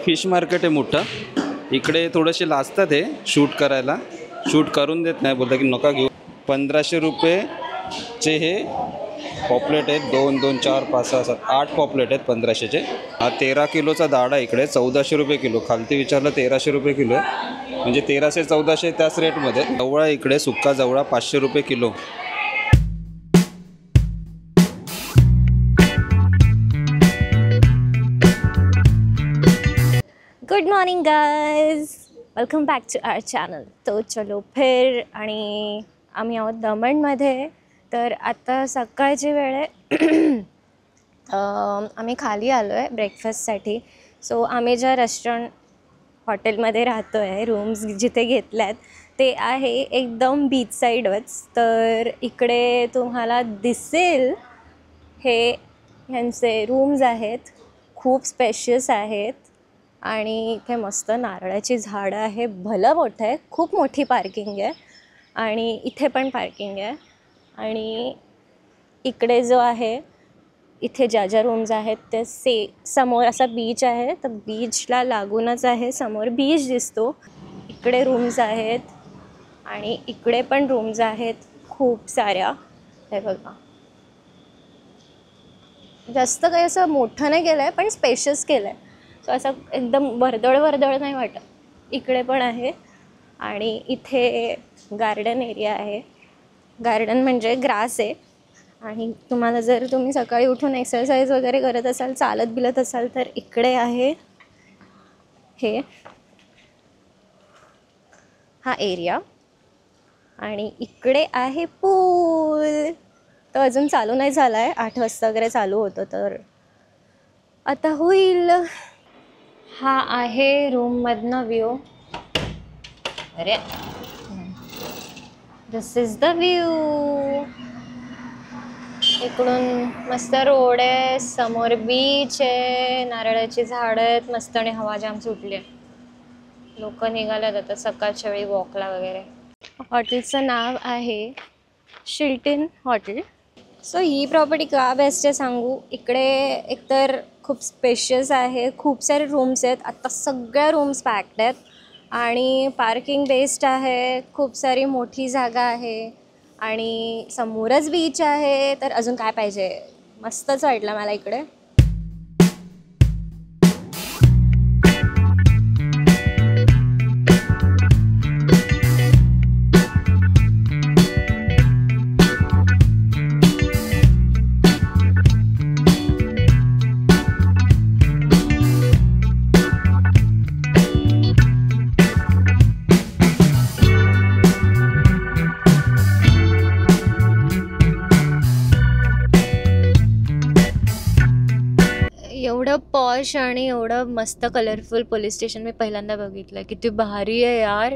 Fish market आहे मोठं. इकडे थोडेसे लाजतात हे शूट करायला, शूट करून देत नाही, बोलता की नका घेऊ. 1500 रुपयेचे हे पॉपलेट आहेत. 2 2 4 5 6 7 8 पॉपलेट आहेत 1500चे. हा 13 किलोचा दाडा इकडे 1400 रुपये किलो. खालती विचारलं 1300 रुपये किलो आहे, म्हणजे 1300 1400 त्याच रेटमध्ये. जवळा इकडे सुक्का जवळा 500 रुपये kilo. Good morning guys, welcome back to our channel. तो चलो फिर. आणि आम्ही आहोत दमणमध्ये. तर आता सकाळची वेळ आहे. आम्ही खाली आलो आहे ब्रेकफास्टसाठी. सो आम्ही ज्या रेस्टॉरंट हॉटेलमध्ये राहतो आहे, रूम्स जिथे घेतल्या आहेत ते आहे एकदम बीच साईडच. तर इकडे तुम्हाला दिसेल हे ह्यांचे रूम्स आहेत, खूप स्पेशियस आहेत. आणि इथे मस्त नारळाची झाडं आहे, भलं मोठं आहे, खूप मोठी पार्किंग आहे. आणि इथे पण पार्किंग आहे. आणि इकडे जो आहे, इथे ज्या ज्या रूम्स आहेत ते समोर असा बीच आहे, तर बीचला लागूनच आहे, समोर बीच दिसतो. इकडे रूम्स आहेत आणि इकडे पण रूम्स आहेत खूप साऱ्या. हे बघा, जास्त काही असं मोठं नाही केलं आहे, पण स्पेशियस केलं आहे. सो असं एकदम वर्दळ नाही वाटत. इकडे पण आहे. आणि इथे गार्डन एरिया आहे. गार्डन म्हणजे ग्रास आहे. आणि तुम्हाला जर तुम्ही सकाळी उठून एक्सरसाइज वगैरे करत असाल, चालत बिलत असाल, तर इकडे आहे हे हा एरिया. आणि इकडे आहे पूल. तो अजून चालू नाही झाला आहे, 8 वाजता वगैरे चालू होतं, तर आता होईल. हा आहे रूममधनं व्ह्यू. अरे, दिस इज द व्ह्यू. इकडून मस्त रोड आहे, समोर बीच आहे, नारळाची झाडं आहेत मस्त, आणि हवा जाम सुटली आहे. लोक निघाल्यात आता सकाळच्या वेळी वॉकला वगैरे. हॉटेलचं नाव आहे शिल्टन हॉटेल. सो ही प्रॉपर्टी का बेस्ट आहे सांगू. इकडे एकतर खूप स्पेशियस आहे, खूप सारे रूम्स आहेत, आता सगळ्या रूम्स पॅक्ड आहेत. आणि पार्किंग बेस्ट आहे, खूप सारी मोठी जागा आहे. आणि समोरच बीच आहे, तर अजून काय पाहिजे. मस्तच वाटलं मला इकडे. एवढं पॉश आणि एवढं मस्त कलरफुल पोलीस स्टेशन मी पहिल्यांदा बघितलं. किती भारी आहे यार.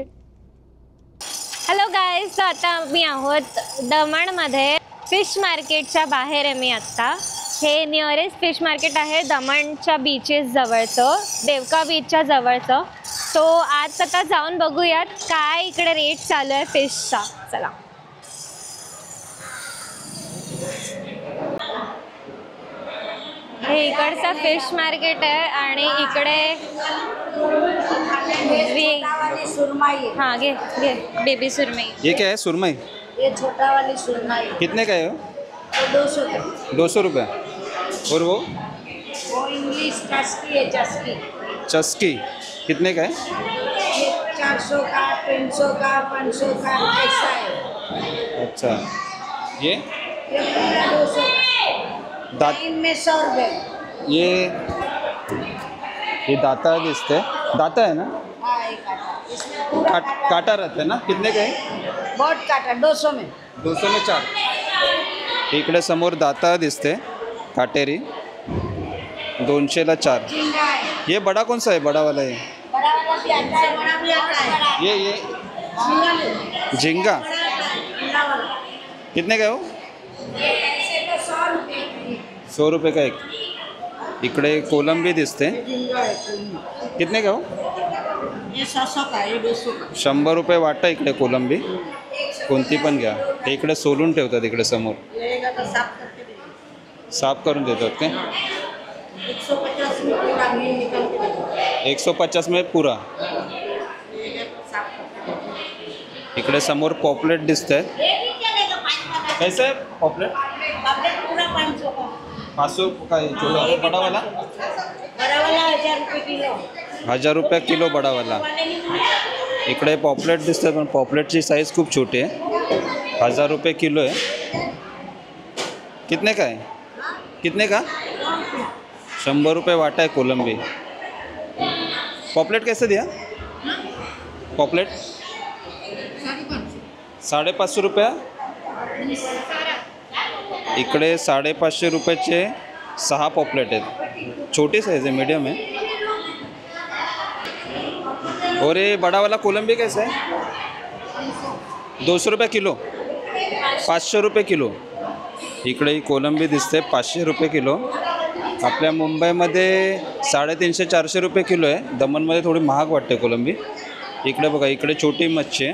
हॅलो गाईज, तर आता मी आहोत दमणमध्ये. फिश मार्केटच्या बाहेर आहे मी आत्ता. हे नियरेस्ट फिश मार्केट आहे दमणच्या बीचेस जवळचं, देवका बीचच्या जवळचं. सो आज आता जाऊन बघूयात काय इकडे रेट चालू आहे फिशचा. चला. हे इकडचा फिश मार्केट आहे. आणि इकडे हाँ घे घे बेबी सुरमई. ये क्या है सुरमई? ये छोटा वाली सुरमई कितने का है वो? 200 का. 200 रुपये. और वो इंग्लिश चस्की है, चस्की. चस्की कितने का है? ये 400 का, 300 का, 500 का ऐसा है. अच्छा. ये पूरा 200 का. दात इनमें 100 रुपये. ये दाता दिसते. दाता है ना? हाँ, एक काटा. इसमें पूरा काटा रहता है ना? कितने का है? बहुत काटा. 200 में. 200 में 4. इकडे समोर दाता दिसते काटेरी. 200ला 4. झींगा है. ये बड़ा कौन सा है? बड़ा वाला है. बड़ा वाला भी आता है, बड़ा भी आता है. ये झींगा में. झिंगा बड़ा आता है, झींगा वाला. कितने का है वो? ये ऐसे तो 100 रुपये. 100 रुपये का एक. इकडे कोलंबी दिसते. झींगा है, झींगा. कितने का हो? ये 700 का, ये 200 का. 100 रुपये वाटा इकडे कोलंबी. कोणती पण घ्या. ते इकडे सोलून ठेवतात इकडे समोर. लेगा तो साफ करके देंगे. साफ करून देतात काय? 150 में पूरा घी निकल के. 150 में पूरा. इकडे समोर पॉपलेट दिसत आहे. कैसे आहे पॉपलेट? 500 का छोटा बड़ा वाला? 1000 रुपये किलो बड़ा वाला. इकडे पॉपलेट दिसतात पण पॉपलेटची साईज खूप छोटी आहे. 1000 रुपये किलो आहे. कितने का है? कितने का? 100 रुपये वाटा है कोलंबी. पॉपलेट कैसे दिया? पॉपलेट 550 रुपया. इकडे 550 रुपयाचे 6 पॉपलेट आहेत. छोटी साइज है, मीडियम है. और ये बड़ा वाला कोलंबी कैसा है? 200 रुपये किलो. 500 रुपये किलो. इकडे ही कोलंबी दिसते 500 रुपये किलो. आपल्या मुंबईमध्ये 350-400 रुपये किलो आहे. दमणमध्ये थोडी महाग वाटते कोलंबी. इकडे बघा, इकडे छोटी मच्छी आहे.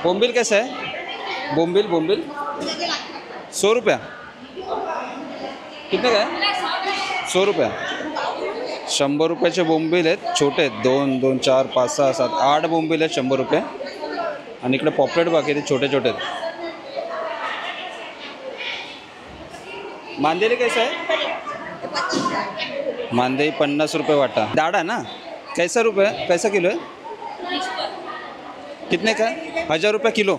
बोंबील कैसा है? बोंबील 100 रुपया. कितने का है? 100 रुपया. 100 रुपयाचे बोंबील आहेत. छोटे आहेत. 2, 2, 4, 5, 6, 7, 8 बोंबील आहेत 100 रुपये. आणि इकडे पॉपलेट बाकी ते छोटे छोटे आहेत. मांदेली कैसा है? मांदेली 50 रुपये वाटा. दाढ़ा ना कैसा रुपये? कैसा किलो है? कितने का? 1000 रुपये किलो.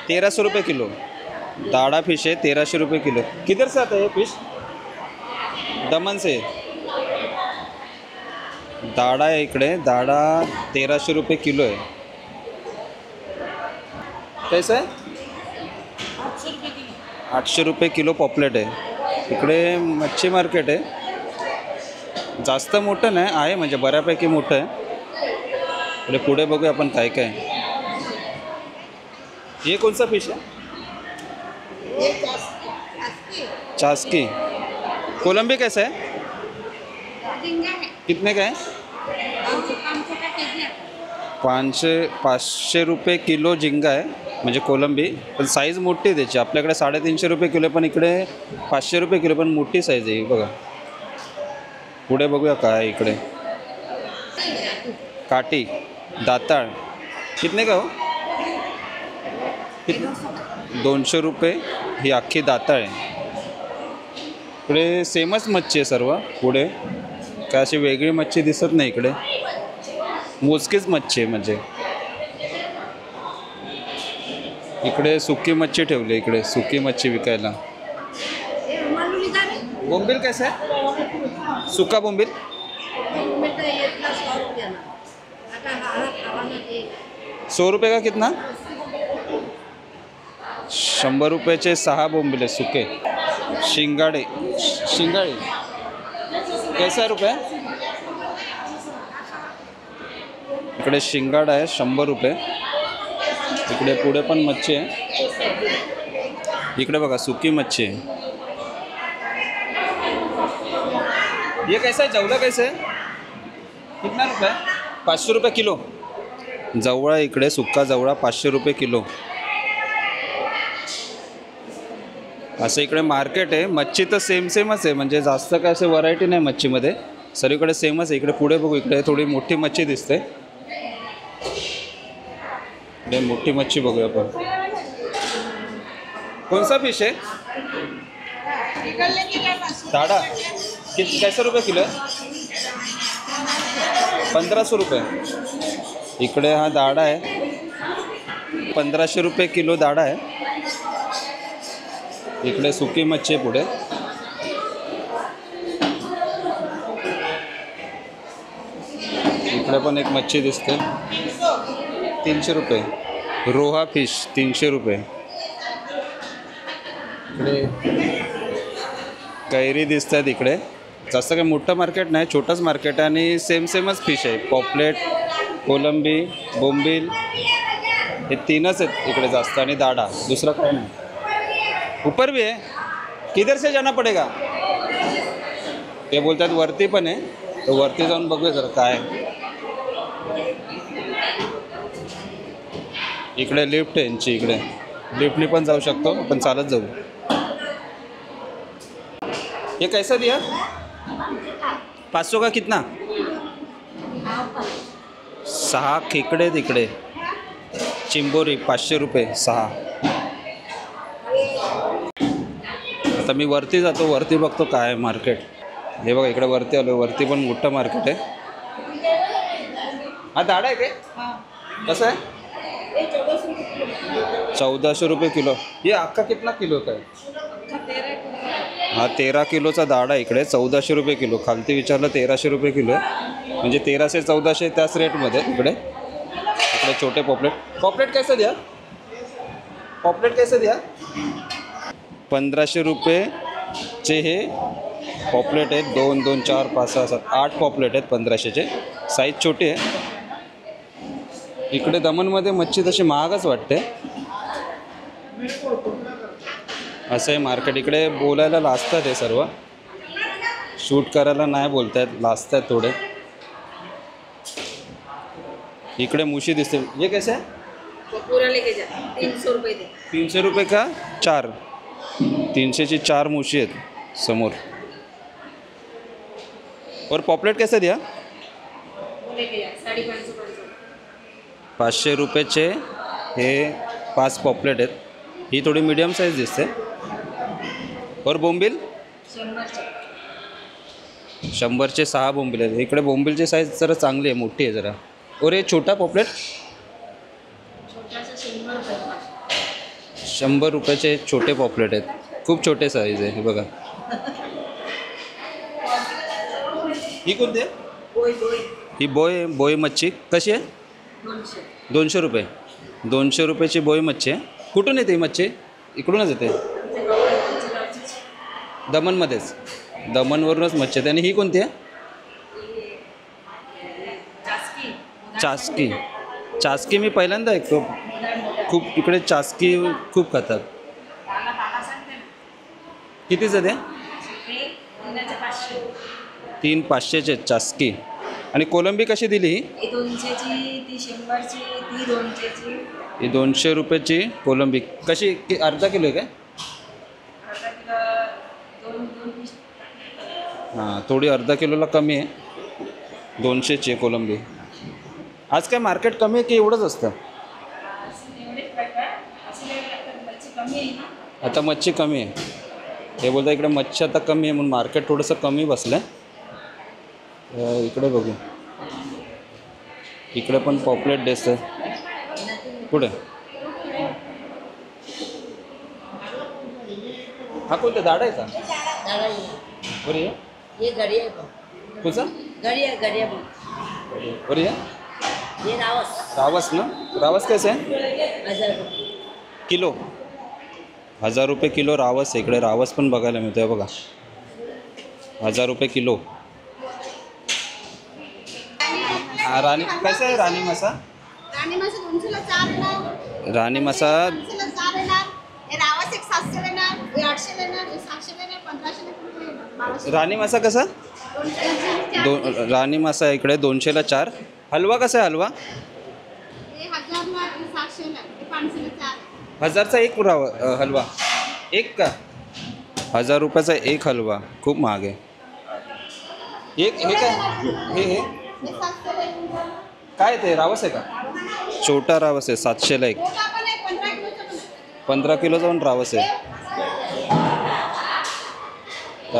1300 रुपये किलो. दाढ़ा फिश है 1300 रुपये किलो. किधर से आता है ये फिश? दमन से. दाढ़ा आहे इकडे. दाढ़ा 1300 रुपये किलो आहे. कैसा है? 800 रुपये किलो पॉपलेट आहे. इकडे मच्छी मार्केट आहे. जास्त मोठं नाही आहे, म्हणजे बऱ्यापैकी मोठं आहे. इकडे पुढे बघूया आपण काय काय. ये कौन सा फिश है? चास्की. कोलंबी कैसा है? कितने का है? 500 रुपये किलो झिंगा आहे, म्हणजे कोलंबी. पण साईज मोठी आहे त्याची. आपल्याकडे 350 रुपये किलो, पण इकडे 500 रुपये किलो, पण मोठी साईज आहे बघा. पुढे बघूया काय इकडे. काटी, दाताळ. कितने का हो? 200 रुपये ही अख्खी दाताळ आहे. इकडे सेमच मच्छी आहे सर्व. पुढे काय अशी वेगळी मच्छी दिसत नाही इकडे. मोजकीच मच्छी आहे म्हणजे. इकडे सुकी मच्छी ठेवली. इकडे सुकी मच्छी विकायला. बोंबील कैसा है? सुका बोंबील 100 रुपये का. कितना? 100 रुपयाचे 6 बोंबील आहे सुके. शिंगाडे कैसा रुपये? इकडे शिंगाडा आहे 100 रुपये. इकडे पुढे पण मच्छी आहे. इकडे बघा सुकी मच्छी आहे. ये कैसा है? जवळा कैसा है? कितना रुपये? 500 रुपये किलो. जवळा इकडे सुक्का जवळा 500 रुपये किलो. असं इकडे मार्केट आहे. मच्छी तर सेमच आहे, म्हणजे जास्त काय असं व्हरायटी नाही मच्छीमध्ये. सगळीकडे सेमच आहे. इकडे पुढे बघू, इकडे थोडी मोठी मच्छी दिसते. इकडे मोठी मच्छी बघूया आपण. कौन सा फिश है? दाढ़ा. कैसे रुपये किलो है? 1500 रुपये. इकडे हा दाढ़ा आहे. 1500 रुपये किलो दाढ़ा आहे. इकडे सुकी मच्छी पुढे. इकडे पण एक मच्छी दिसते. 300 रुपये. रोहा फिश 300 रुपये. इकडे कैरी दिसत आहेत. इकडे जास्त काही मोठं मार्केट नाही, छोटंच मार्केट आहे. आणि सेमच फिश आहे. पॉपलेट, कोलंबी, बोंबील हे 3च आहेत इकडे जास्त. आणि दाढ़ा. दुसरं काय नाही. ऊपर भी है. किधर से जाना पड़ेगा? ते बोलतात वरती पण आहे. तर वरती जाऊन बघूया जरा काय. इकडे लिफ्ट आहे यांची. इकडे लिफ्टनी पण जाऊ शकतो. आपण चालत जाऊ. ये कैसा दिया? 500 का कितना? 6 खेकडे तिकडे चिंबोरी 500 रुपये 6. आता मी वरती जातो, वरती बघतो काय आहे मार्केट. हे बघा इकडे वरती आलो, वरती पण मोठं मार्केट आहे. हा दाडा आहे काय? कसं आहे? 1400 रुपये किलो. ये अख्खा कितना किलो काय? हा 13 किलोचा दाडा इकडे 1400 रुपये किलो. खालती विचारलं 1300 रुपये किलो आहे, म्हणजे 1300 1400 त्याच रेटमध्ये इकडे. इकडे छोटे पॉपलेट. पॉपलेट कैसे द्या? पॉपलेट कैसे द्या? 1500 रुपयेचे हे पॉपलेट आहेत. 2 2 4 5 6 7 8 पॉपलेट आहेत 1500चे. साईज छोटी आहे. इकडे दमणमध्ये मच्छी तशी महागच वाटते. असं आहे मार्केट. इकडे बोलायला लाजतात हे सर्व, शूट करायला नाही बोलतात, लाजतात थोडे. इकडे मुशी दिसते. ये कैसे आहे? पूरा लेके जा 300 रुपये दे. 300 रुपये का 4? 300ची 4 मुशी आहेत समोर. और पॉपलेट कैसे दिया? लेके जा 550 500 रुपयेचे हे 5 पॉपलेट आहेत. ही थोडी मीडियम साईज दिसते. और बोंबील 100चे 6 बोंबील आहेत. इकडे बोंबीलची साईज जरा चांगली आहे, मोठी आहे जरा. और हे छोटा पॉपलेट 100 रुपयाचे छोटे पॉपलेट आहेत. खूप छोटे साईज आहे हे बघा. ही कोणती आहे? ही बोई मच्छी कशी आहे? 200 रुपये. 200 रुपयाची बोई मच्छी आहे. कुठून येते ही मच्छी? इकडूनच येते, दमणमध्येच. दमणवरूनच मच्छी येते. आणि ही कोणती आहे? चास्की. चास्की मी पहिल्यांदा ऐकतो. खूप इकडे चास्की खूप खातात. कितीचं ते? 3 500चे चास्की. आणि कोलंबी कशी दिली ही? 200ची, ती 100ची, ती 200ची. ही 200 रुपयाची कोलंबी. कशी अर्धा किलो आहे काय? हां, थोडी अर्धा किलोला कमी आहे. 200ची आहे कोलंबी. आज काय मार्केट कमी आहे की एवढंच असतं? आता मच्छी कमी आहे. हे बोलता इकडे मच्छी आता कमी आहे म्हणून मार्केट थोडंसं कमी बसलं आहे. इकडे बघू, इकडे पण पॉपलेट डेस आहे. कुठे? हा कोणता दाडा आहे का? बरं ये ये गड़ी है. कुठचा? गड़ी है बरं ये रावस ना. रावस कैसे आहे? 1000 रुपये किलो. 1000 रुपये किलो रावस आहे. इकडे रावस पण बघायला मिळतो आहे बघा. 1000 रुपये किलो. राणी कैसा आहे? राणी मासा. राणी मासा 200ला 4 येणार. राणी मासा 200ला 4 येणार. हे रावस एक 700 येणार, हे 800 येणार, हे 700 येणार, 1500 येणार, 1200. राणी मासा कसा? 200ला राणी मासा आहे इकडे 200ला 4. हलवा कसा आहे? हलवा हे 1000ला, हे 700ला, हे 500ला 4. 1000चा एक हलवा. एक का? 1000 रुपयाचा एक हलवा. खूप महाग आहे. एक हे काय? हे 700ला येणार. काय ते रावस आहे का? छोटा रावस आहे 700ला एक. मोठा पण आहे, 15 किलोचा पण आहे. 15 किलोचा पण रावस आहे.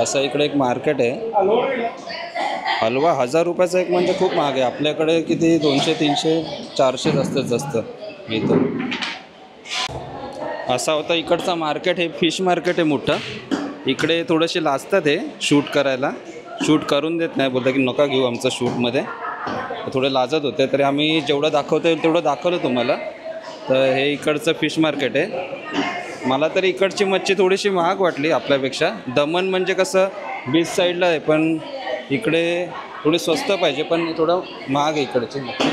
असं इकडे एक मार्केट आहे. हलवा 1000 रुपयाचा एक म्हणजे खूप महाग आहे. आपल्याकडे किती 200 300 400 असतात जास्त इथं. असा होता इकडचा मार्केट. हे फिश मार्केट आहे मोठं. इकडे थोडेसे लाजतात हे शूट करायला. शूट करून देत नाही, बोलता की नका घेऊ आमचं शूटमध्ये. थोडे लाजत होते, तरी आम्ही जेवढं दाखवता येईल तेवढं दाखवलं तुम्हाला. तर हे इकडचं फिश मार्केट आहे. मला तरी इकडची मच्छी थोडीशी महाग वाटली आपल्यापेक्षा. दमण म्हणजे कसं बीच साईडला आहे, पण इकडे थोडी स्वस्त पाहिजे, पण थोडं महाग आहे इकडची मच्छी.